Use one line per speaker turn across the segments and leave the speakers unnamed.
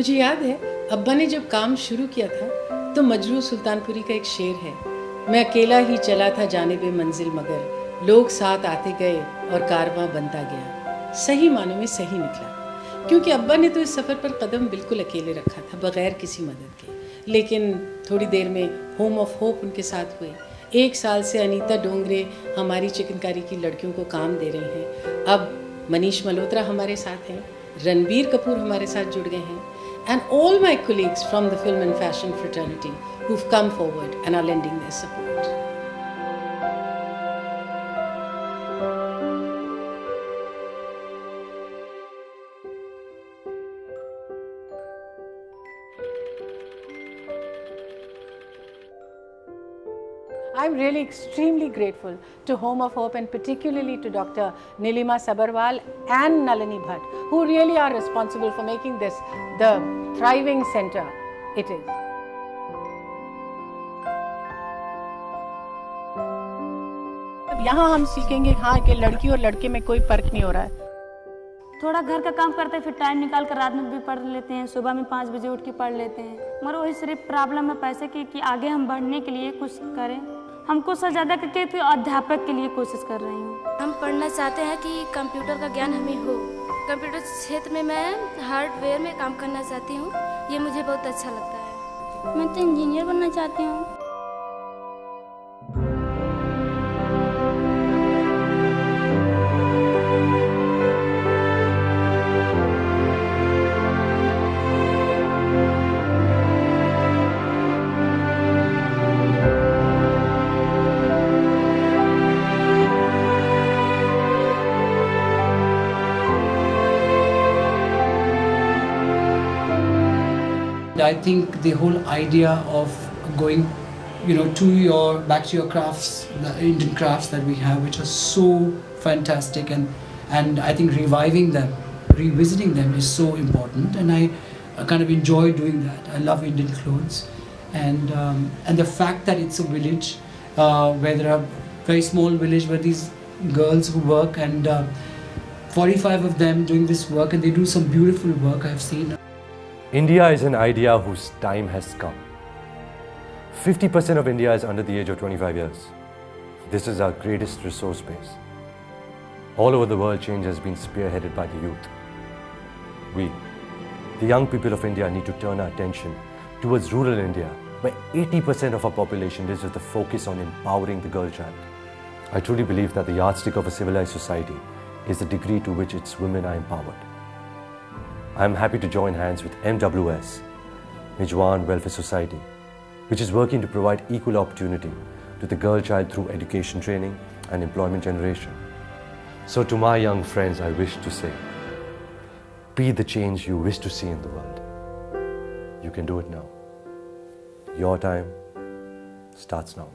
मुझे याद है अब्बा ने जब काम शुरू किया था तो मजरू सुल्तानपुरी का एक शेर है, मैं अकेला ही चला था जानिबे मंजिल मगर लोग साथ आते गए और कारवां बनता गया। सही मानों में सही निकला, क्योंकि अब्बा ने तो इस सफ़र पर कदम बिल्कुल अकेले रखा था बग़ैर किसी मदद के। लेकिन थोड़ी देर में होम ऑफ होप उनके साथ हुए। 1 साल से अनीता डोंगरे हमारी चिकनकारी की लड़कियों को काम दे रही हैं। अब मनीष मल्होत्रा हमारे साथ हैं, रणबीर कपूर हमारे साथ जुड़ गए हैं, and all my colleagues from the film and fashion fraternity who've come forward and are lending their support. I'm really extremely grateful to Home of Hope and particularly to Dr. Nilima Sabarwal and Nalini Bhatt, who really are responsible for making this the thriving center it is. अब यहाँ हम सीखेंगे हाँ कि लड़की और लड़के में कोई फर्क नहीं हो रहा है।
थोड़ा घर का काम करते हैं, फिर टाइम निकाल कर रात में भी पढ़ लेते हैं, सुबह में 5 बजे उठ के पढ़ लेते हैं। मगर वही सिर्फ प्रॉब्लम है पैसे की कि आगे हम बढ़ने के लिए कुछ करें। हमको से ज़्यादा करके तो अध्यापक के लिए कोशिश कर रही हूँ।
हम पढ़ना चाहते हैं कि कंप्यूटर का ज्ञान हमें हो। कंप्यूटर क्षेत्र में मैं हार्डवेयर में काम करना चाहती हूँ, ये मुझे बहुत अच्छा लगता है।
मैं तो इंजीनियर बनना चाहती हूँ।
I think the whole idea of going, back to your crafts, the Indian crafts that we have, which are so fantastic, and I think reviving them, revisiting them is so important, and I kind of enjoy doing that. I love Indian clothes, and the fact that it's a village where there are very small village where these girls who work, and 45 of them doing this work, and they do some beautiful work I've seen.
India is an idea whose time has come. 50% of India is under the age of 25 years. This is our greatest resource base. All over the world, change has been spearheaded by the youth. We, the young people of India, need to turn our attention towards rural India, where 80% of our population lives with a focus on empowering the girl child. I truly believe that the yardstick of a civilized society is the degree to which its women are empowered. I am happy to join hands with MWS, Mijwan Welfare Society, which is working to provide equal opportunity to the girl child through education training and employment generation. So to my young friends, I wish to say, be the change you wish to see in the world. You can do it now. Your time starts now.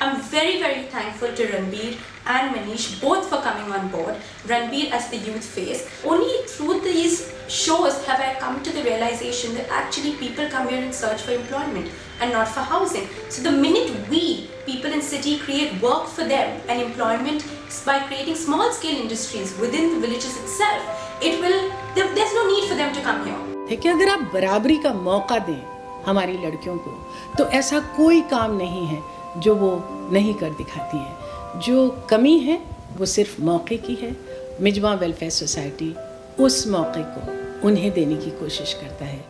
I'm very, very thankful to Ranbir and Manish both for coming on board. Ranbir as the youth face. Only through these shows have I come to the realization that actually people come here in search for employment and not for housing. So the minute we, people in city, create work for them and employment by creating small scale industries within the villages itself, there's no need for them to come here.
देखिए, अगर आप बराबरी का मौका दें हमारी लड़कियों को, तो ऐसा कोई काम नहीं है जो वो नहीं कर दिखाती है। जो कमी है वो सिर्फ मौके की है। मिजवा वेलफेयर सोसाइटी उस मौके को उन्हें देने की कोशिश करता है।